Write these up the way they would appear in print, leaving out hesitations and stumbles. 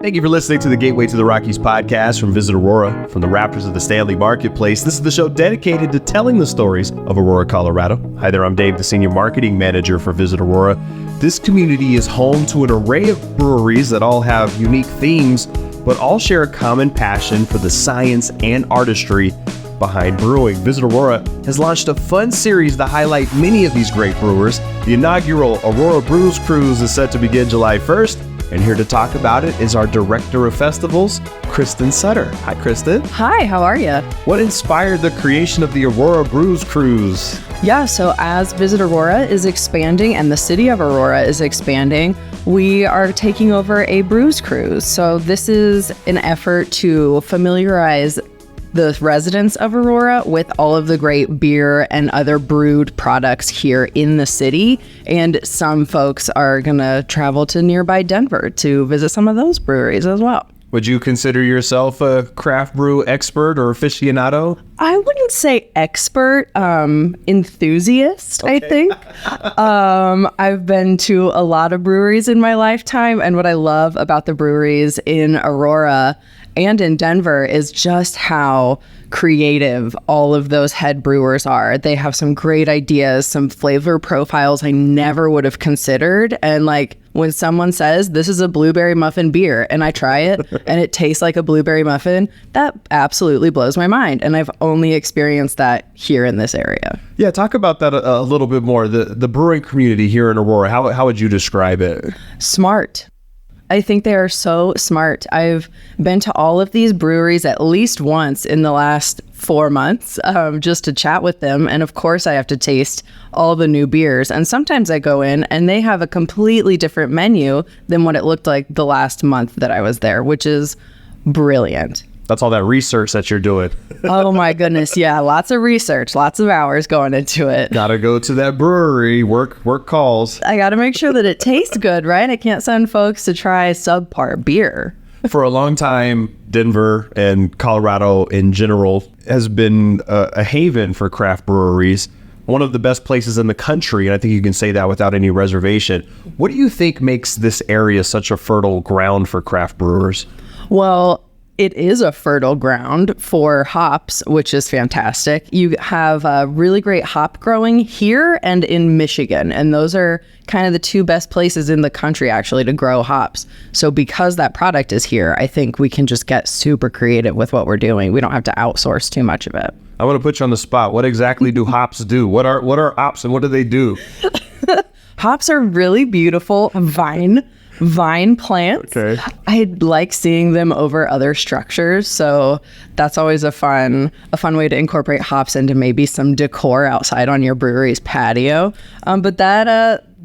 Thank you for listening to the Gateway to the Rockies podcast from Visit Aurora, from the Raptors of the Stanley Marketplace. This is the show dedicated to telling the stories of Aurora, Colorado. Hi there, I'm Dave, the Senior Marketing Manager for Visit Aurora. This community is home to an array of breweries that all have unique themes, but all share a common passion for the science and artistry behind brewing. Visit Aurora has launched a fun series to highlight many of these great brewers. The inaugural Aurora Brews Cruise is set to begin July 1st. And here to talk about it is our Director of Festivals, Kristin Sutter. Hi, Kristin. Hi, how are you? What inspired the creation of the Aurora Brews Cruise? Yeah, so as Visit Aurora is expanding and the city of Aurora is expanding, we are taking over a Brews Cruise. So this is an effort to familiarize the residents of Aurora with all of the great beer and other brewed products here in the city. And some folks are going to travel to nearby Denver to visit some of those breweries as well. Would you consider yourself a craft brew expert or aficionado? I wouldn't say expert, enthusiast, okay. I think. I've been to a lot of breweries in my lifetime, and what I love about the breweries in Aurora and in Denver is just how creative all of those head brewers are. They have some great ideas, some flavor profiles I never would have considered. And like when someone says, this is a blueberry muffin beer, and I try it and it tastes like a blueberry muffin, that absolutely blows my mind. And I've only experienced that here in this area. Yeah, talk about that a little bit more. The brewing community here in Aurora, how would you describe it? Smart. I think they are so smart. I've been to all of these breweries at least once in the last 4 months just to chat with them. And of course, I have to taste all the new beers. And sometimes I go in and they have a completely different menu than what it looked like the last month that I was there, which is brilliant. That's all that research that you're doing. Oh my goodness. Yeah. Lots of research, lots of hours going into it. Gotta go to that brewery, work calls. I gotta make sure that it tastes good, right? I can't send folks to try subpar beer. For a long time, Denver and Colorado in general has been a haven for craft breweries. One of the best places in the country, and I think you can say that without any reservation. What do you think makes this area such a fertile ground for craft brewers? Well, it is a fertile ground for hops, which is fantastic. You have really great hop growing here and in Michigan, and those are kind of the two best places in the country actually to grow hops. So because that product is here, I think we can just get super creative with what we're doing. We don't have to outsource too much of it. I want to put you on the spot. What exactly do hops do? What are hops and what do they do? Hops are really beautiful vine plants. Okay. I like seeing them over other structures, so that's always a fun way to incorporate hops into maybe some decor outside on your brewery's patio. But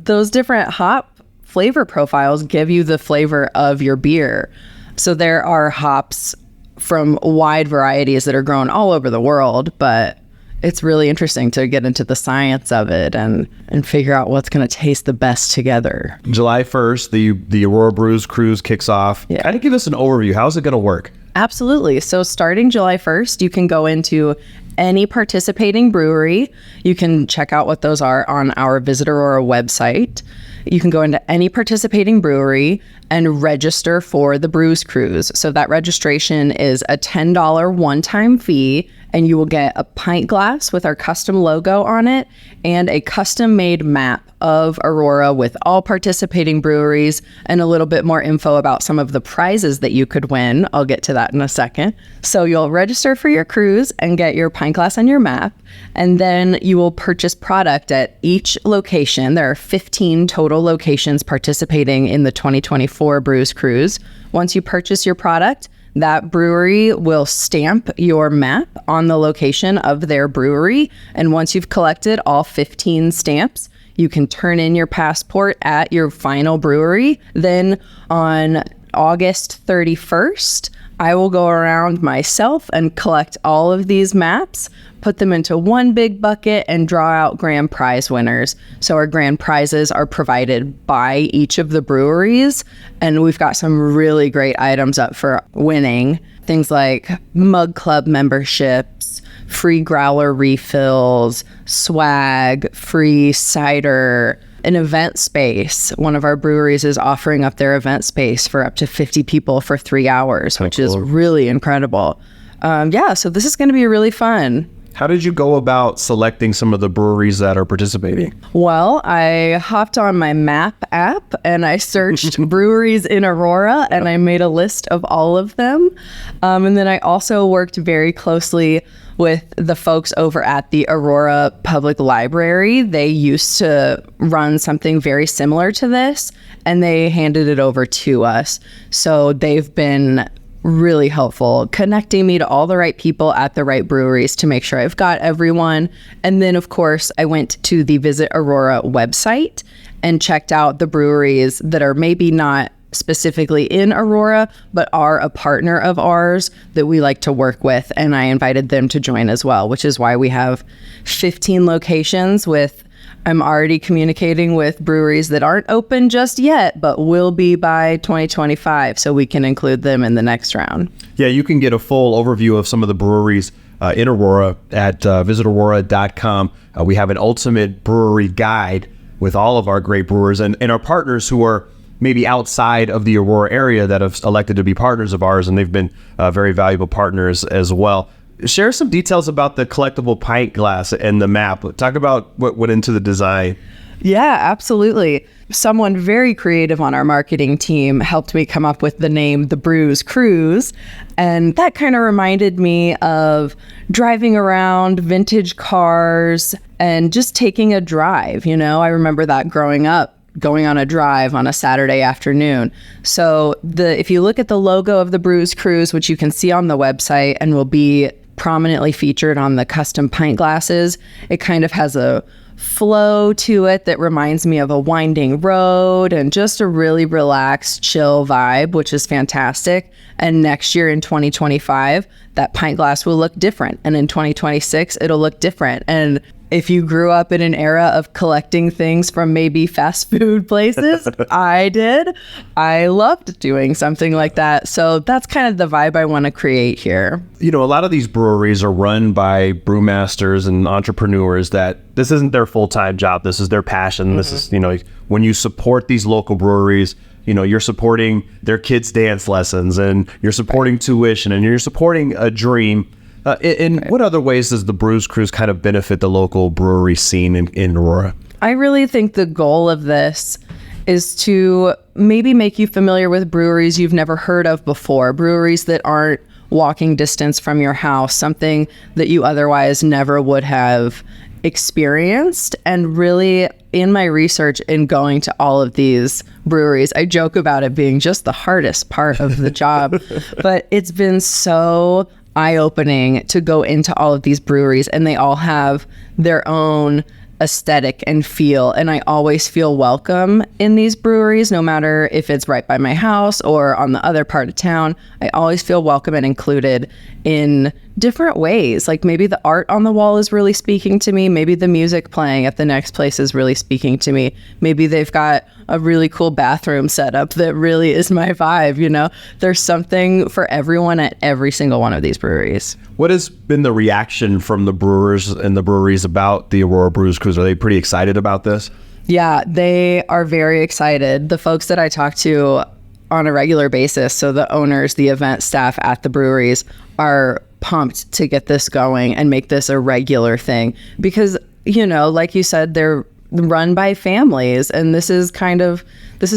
those different hop flavor profiles give you the flavor of your beer. So there are hops from wide varieties that are grown all over the world, but it's really interesting to get into the science of it and figure out what's going to taste the best together. July 1st, the Aurora Brews Cruise kicks off. Yeah. Kind of give us an overview. How's it going to work? Absolutely. So starting July 1st, you can go into any participating brewery. You can check out what those are on our Visit Aurora website. You can go into any participating brewery and register for the Brews Cruise. So that registration is a $10 one-time fee, and you will get a pint glass with our custom logo on it and a custom-made map of Aurora with all participating breweries and a little bit more info about some of the prizes that you could win. I'll get to that in a second. So you'll register for your cruise and get your pint glass and your map, and then you will purchase product at each location. There are 15 total locations participating in the 2024 Brews Cruise. Once you purchase your product, that brewery will stamp your map on the location of their brewery. And once you've collected all 15 stamps, you can turn in your passport at your final brewery. Then on August 31st, I will go around myself and collect all of these maps, put them into one big bucket, and draw out grand prize winners. So our grand prizes are provided by each of the breweries, and we've got some really great items up for winning. Things like mug club memberships, free growler refills, swag, free cider, an event space. One of our breweries is offering up their event space for up to 50 people for 3 hours, which is really incredible. So this is going to be really fun. How did you go about selecting some of the breweries that are participating? Well, I hopped on my map app and I searched breweries in Aurora, and I made a list of all of them. And then I also worked very closely with the folks over at the Aurora Public Library. They used to run something very similar to this, and they handed it over to us. So they've been really helpful connecting me to all the right people at the right breweries to make sure I've got everyone. And then, of course, I went to the Visit Aurora website and checked out the breweries that are maybe not specifically in Aurora, but are a partner of ours that we like to work with. And I invited them to join as well, which is why we have 15 locations with I'm already communicating with breweries that aren't open just yet, but will be by 2025, so we can include them in the next round. Yeah, you can get a full overview of some of the breweries in Aurora at visitaurora.com. We have an ultimate brewery guide with all of our great brewers and our partners who are maybe outside of the Aurora area that have elected to be partners of ours, and they've been very valuable partners as well. Share some details about the collectible pint glass and the map. Talk about what went into the design. Yeah, absolutely. Someone very creative on our marketing team helped me come up with the name The Brews Cruise. And that kind of reminded me of driving around vintage cars and just taking a drive. You know, I remember that growing up, going on a drive on a Saturday afternoon. So if you look at the logo of The Brews Cruise, which you can see on the website and will be prominently featured on the custom pint glasses, it kind of has a flow to it that reminds me of a winding road and just a really relaxed, chill vibe, which is fantastic. And next year in 2025, that pint glass will look different. And in 2026, it'll look different. And if you grew up in an era of collecting things from maybe fast food places, I did. I loved doing something like that. So that's kind of the vibe I want to create here. You know, a lot of these breweries are run by brewmasters and entrepreneurs that this isn't their full-time job. This is their passion. Mm-hmm. This is, you know, when you support these local breweries, you know, you're supporting their kids' dance lessons and you're supporting tuition and you're supporting a dream. In what other ways does the Brews Cruise kind of benefit the local brewery scene in Aurora? I really think the goal of this is to maybe make you familiar with breweries you've never heard of before, breweries that aren't walking distance from your house, something that you otherwise never would have experienced. And really, in my research in going to all of these breweries, I joke about it being just the hardest part of the job, but it's been so eye-opening to go into all of these breweries, and they all have their own aesthetic and feel, and I always feel welcome in these breweries, no matter if it's right by my house or on the other part of town. I always feel welcome and included in different ways. Like maybe the art on the wall is really speaking to me. Maybe the music playing at the next place is really speaking to me. Maybe they've got a really cool bathroom setup that really is my vibe. You know, there's something for everyone at every single one of these breweries. What has been the reaction from the brewers and the breweries about the Aurora Brews Cruise? Are they pretty excited about this? Yeah, they are very excited. The folks that I talk to on a regular basis, so the owners, the event staff at the breweries, are pumped to get this going and make this a regular thing. Because, you know, like you said, they're run by families, and this is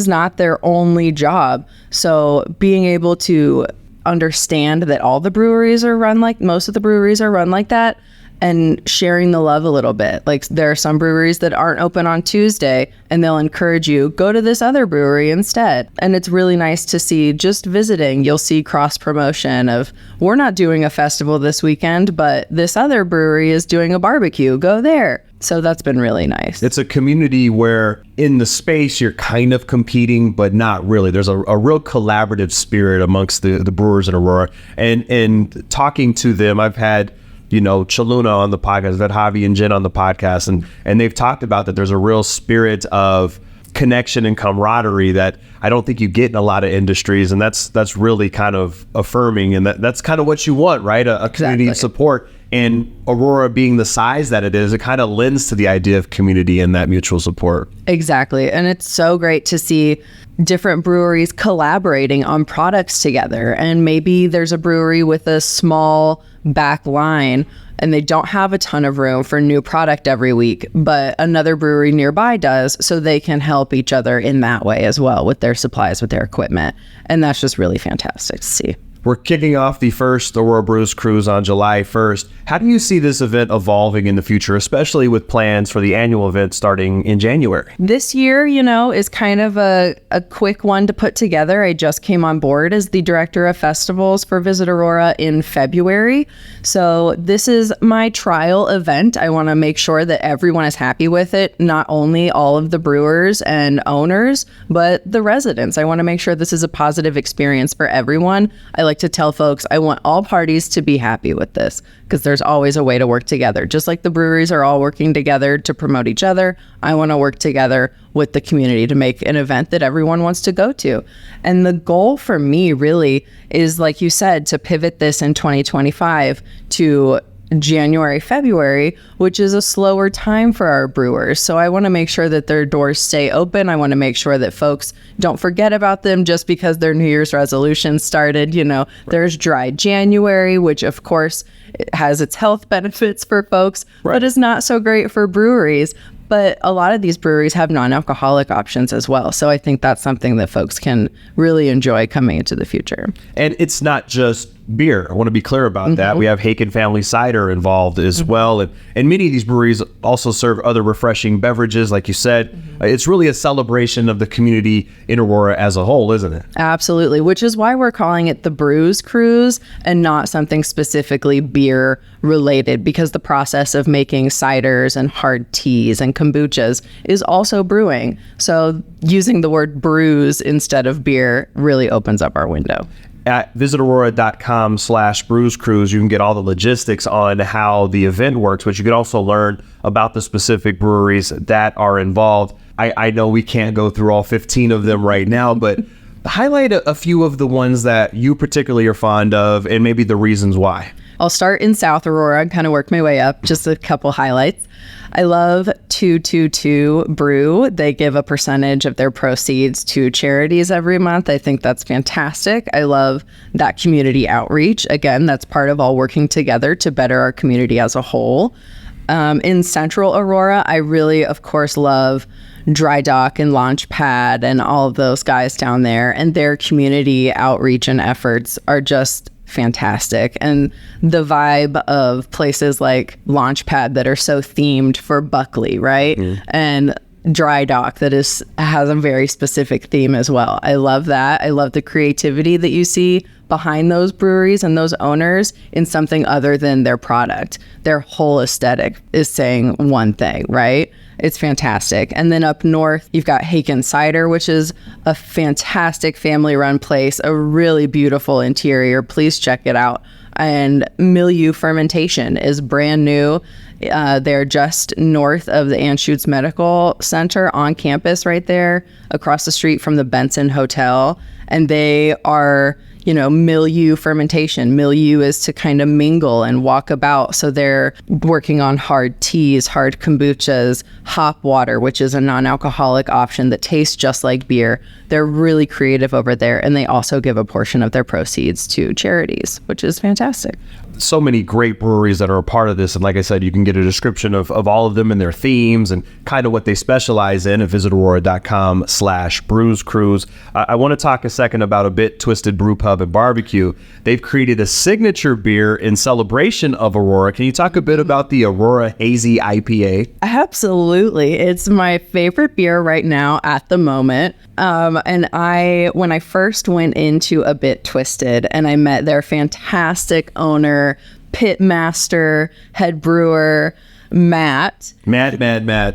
not their only job. So being able to understand that all the breweries are run like, most of the breweries are run like that, and sharing the love a little bit. Like there are some breweries that aren't open on Tuesday, and they'll encourage you, go to this other brewery instead. And it's really nice to see, just visiting, you'll see cross promotion of, we're not doing a festival this weekend, but this other brewery is doing a barbecue, go there. So that's been really nice. It's a community where in the space you're kind of competing, but not really. There's a real collaborative spirit amongst the brewers in Aurora. And talking to them, I've had, you know, Chaluna on the podcast, I've had Javi and Jen on the podcast, and they've talked about that there's a real spirit of connection and camaraderie that I don't think you get in a lot of industries, and that's really kind of affirming, and that's kind of what you want, right? A community of support. And Aurora being the size that it is, it kind of lends to the idea of community and that mutual support. Exactly. And it's so great to see different breweries collaborating on products together. And maybe there's a brewery with a small back line and they don't have a ton of room for new product every week, but another brewery nearby does, so they can help each other in that way as well with their supplies, with their equipment. And that's just really fantastic to see. We're kicking off the first Aurora Brews Cruise on July 1st. How do you see this event evolving in the future, especially with plans for the annual event starting in January? This year, is kind of a quick one to put together. I just came on board as the director of festivals for Visit Aurora in February. So this is my trial event. I want to make sure that everyone is happy with it, not only all of the brewers and owners, but the residents. I want to make sure this is a positive experience for everyone. I like to tell folks I want all parties to be happy with this, because there's always a way to work together. Just like the breweries are all working together to promote each other, I want to work together with the community to make an event that everyone wants to go to. And the goal for me really is, like you said, to pivot this in 2025 to January, February, which is a slower time for our brewers. So I want to make sure that their doors stay open. I want to make sure that folks don't forget about them just because their New Year's resolution started. There's dry January, which of course has its health benefits for folks, but is not so great for breweries. But a lot of these breweries have non-alcoholic options as well. So I think that's something that folks can really enjoy coming into the future. And it's not just beer. I want to be clear about that. We have Haken Family Cider involved as well. And many of these breweries also serve other refreshing beverages, like you said. It's really a celebration of the community in Aurora as a whole, isn't it? Absolutely, which is why we're calling it the Brews Cruise and not something specifically beer related, because the process of making ciders and hard teas and kombuchas is also brewing. So using the word brews instead of beer really opens up our window. At visitaurora.com/brews cruise, you can get all the logistics on how the event works, but you can also learn about the specific breweries that are involved. I know we can't go through all 15 of them right now, but highlight a few of the ones that you particularly are fond of and maybe the reasons why. I'll start in South Aurora and kind of work my way up, just a couple highlights. I love 222 Brew. They give a percentage of their proceeds to charities every month. I think that's fantastic. I love that community outreach. Again, that's part of all working together to better our community as a whole. In Central Aurora, I really, of course, love Dry Dock and Launchpad and all of those guys down there. And their community outreach and efforts are just fantastic. And the vibe of places like Launchpad that are so themed for Buckley, right? And Dry Dock that has a very specific theme as well. I love that. I love the creativity that you see behind those breweries and those owners in something other than their product. Their whole aesthetic is saying one thing, right? It's fantastic. And then up north, you've got Haken Cider, which is a fantastic family-run place, a really beautiful interior. Please check it out. And Milieu Fermentation is brand new. They're just north of the Anschutz Medical Center on campus right there, across the street from the Benson Hotel. And they are, milieu fermentation. Milieu is to kind of mingle and walk about. So they're working on hard teas, hard kombuchas, hop water, which is a non-alcoholic option that tastes just like beer. They're really creative over there. And they also give a portion of their proceeds to charities, which is fantastic. So many great breweries that are a part of this. And like I said, you can get a description of all of them and their themes and kind of what they specialize in at visitaurora.com/brews cruise. I want to talk a second about A Bit Twisted Brew Pub and Barbecue. They've created a signature beer in celebration of Aurora. Can you talk a bit about the Aurora Hazy IPA? Absolutely. It's my favorite beer right now at the moment. And when I first went into A Bit Twisted and I met their fantastic owner, pit master, head brewer, Matt. Mad.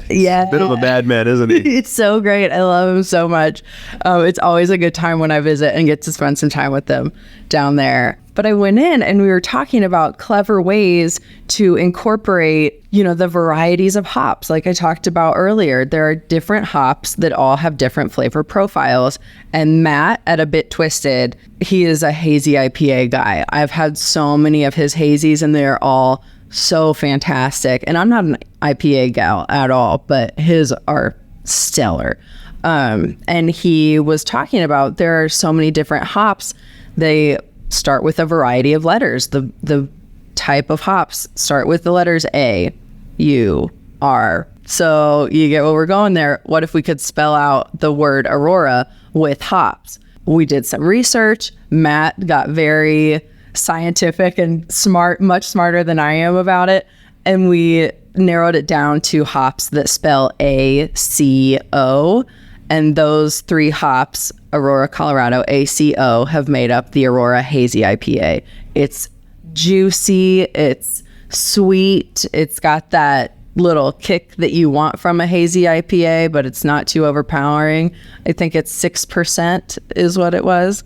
Yeah. A bit of a madman, isn't he? It's so great. I love him so much. It's always a good time when I visit and get to spend some time with them down there. But I went in and we were talking about clever ways to incorporate, the varieties of hops. Like I talked about earlier, there are different hops that all have different flavor profiles. And Matt at A Bit Twisted, he is a hazy IPA guy. I've had so many of his hazies and they're all so fantastic. And I'm not an IPA gal at all, but his are stellar. And he was talking about there are so many different hops. They start with a variety of letters. The type of hops start with the letters A, U, R. So you get where we're going there. What if we could spell out the word Aurora with hops? We did some research. Matt got very scientific and smart, much smarter than I am about it. And we narrowed it down to hops that spell ACO. And those 3 hops, Aurora, Colorado, ACO, have made up the Aurora Hazy IPA. It's juicy, it's sweet, it's got that little kick that you want from a hazy IPA, but it's not too overpowering. I think it's 6% is what it was.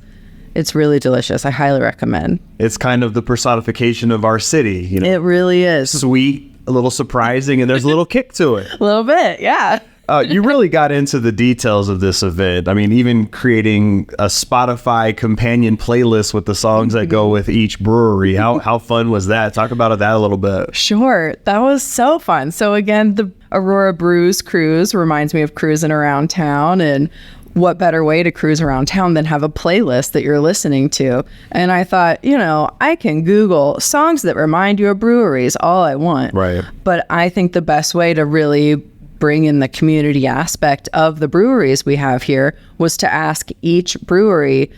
It's really delicious. I highly recommend. It's kind of the personification of our city, you know. It really is. Sweet, a little surprising, and there's a little kick to it. A little bit, yeah. You really got into the details of this event. I mean, even creating a Spotify companion playlist with the songs that go with each brewery. How fun was that? Talk about that a little bit. Sure. That was so fun. So again, the Aurora Brews Cruise reminds me of cruising around town, and what better way to cruise around town than have a playlist that you're listening to? And I thought, I can Google songs that remind you of breweries all I want. Right. But I think the best way to really bring in the community aspect of the breweries we have here was to ask each brewery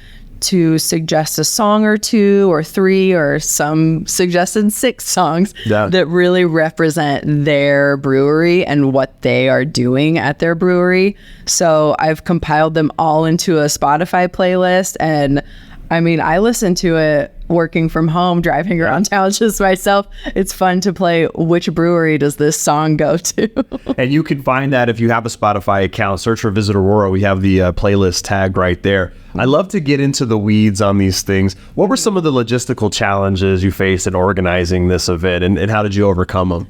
to suggest a song or 2 or 3, or some suggested 6 songs that really represent their brewery and what they are doing at their brewery. So I've compiled them all into a Spotify playlist, and I mean, I listen to it working from home, driving around town just myself. It's fun to play which brewery does this song go to. And you can find that if you have a Spotify account. Search for Visit Aurora. We have the playlist tag right there. I love to get into the weeds on these things. What were some of the logistical challenges you faced in organizing this event, and how did you overcome them?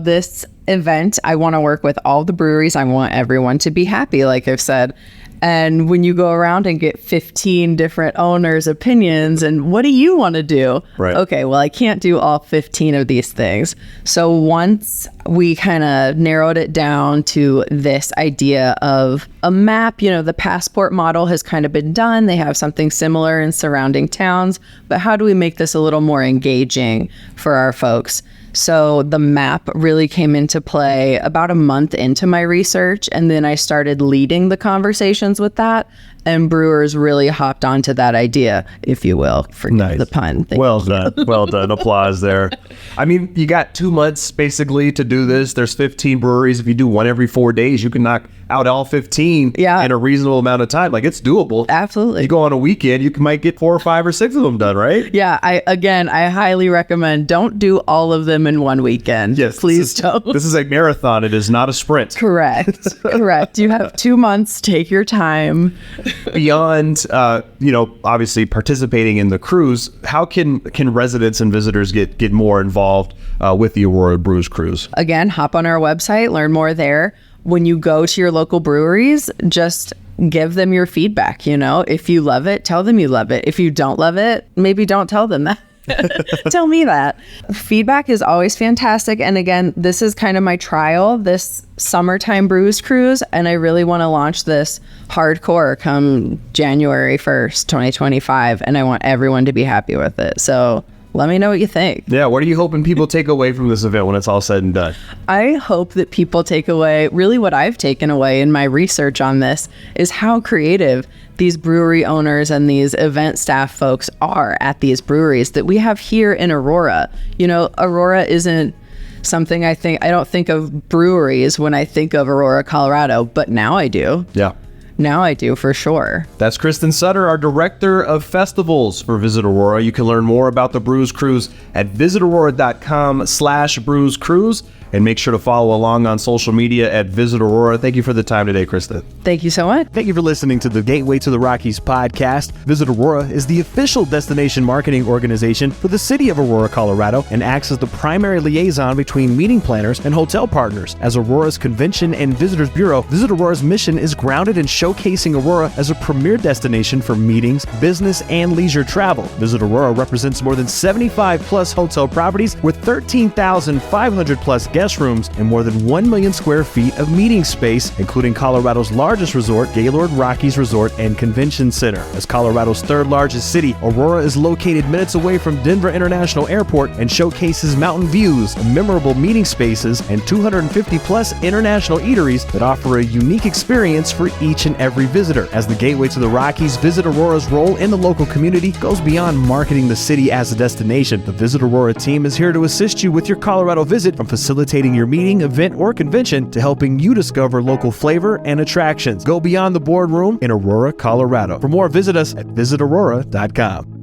This event, I want to work with all the breweries. I want everyone to be happy, like I've said. And when you go around and get 15 different owners' opinions, and what do you want to do? Right. Okay, well, I can't do all 15 of these things. So once we kind of narrowed it down to this idea of a map, the passport model has kind of been done. They have something similar in surrounding towns, but how do we make this a little more engaging for our folks? So the map really came into play about a month into my research, and then I started leading the conversations with that, and brewers really hopped onto that idea, if you will. Forgive the pun. Well done. Well done. Applause there. I mean, you got 2 months basically to do this. There's 15 breweries. If you do one every 4 days, you can knock out all 15 in a reasonable amount of time. Like, it's doable. Absolutely. You go on a weekend, you might get 4 or 5 or 6 of them done, right? Yeah. I highly recommend don't do all of them in one weekend. Yes. Please don't. This is a marathon. It is not a sprint. Correct. Correct. You have 2 months. Take your time. Beyond, obviously participating in the cruise, how can residents and visitors get more involved with the Aurora Brews Cruise? Again, hop on our website, learn more there. When you go to your local breweries, just give them your feedback. If you love it, tell them you love it. If you don't love it, maybe don't tell them that. Tell me that. Feedback is always fantastic. And again, this is kind of my trial, this summertime brews cruise. And I really want to launch this hardcore come January 1st, 2025. And I want everyone to be happy with it. So let me know what you think. Yeah, what are you hoping people take away from this event when it's all said and done? I hope that people take away, really what I've taken away in my research on this, is how creative these brewery owners and these event staff folks are at these breweries that we have here in Aurora. Aurora isn't something I don't think of breweries when I think of Aurora, Colorado, but now I do. Yeah. Now I do, for sure. That's Kristin Sutter, our Director of Festivals for Visit Aurora. You can learn more about the Brews Cruise at visitaurora.com/Brews Cruise. And make sure to follow along on social media at Visit Aurora. Thank you for the time today, Kristin. Thank you so much. Thank you for listening to the Gateway to the Rockies podcast. Visit Aurora is the official destination marketing organization for the city of Aurora, Colorado, and acts as the primary liaison between meeting planners and hotel partners. As Aurora's Convention and Visitors Bureau, Visit Aurora's mission is grounded in showcasing showcasing Aurora as a premier destination for meetings, business, and leisure travel. Visit Aurora represents more than 75 plus hotel properties with 13,500 plus guest rooms and more than 1 million square feet of meeting space, including Colorado's largest resort, Gaylord Rockies Resort and Convention Center. As Colorado's third largest city, Aurora is located minutes away from Denver International Airport and showcases mountain views, memorable meeting spaces, and 250 plus international eateries that offer a unique experience for each and every visitor. As the gateway to the Rockies, Visit Aurora's role in the local community goes beyond marketing the city as a destination. The Visit Aurora team is here to assist you with your Colorado visit, from facilitating your meeting, event, or convention to helping you discover local flavor and attractions. Go beyond the boardroom in Aurora, Colorado. For more, visit us at visitaurora.com.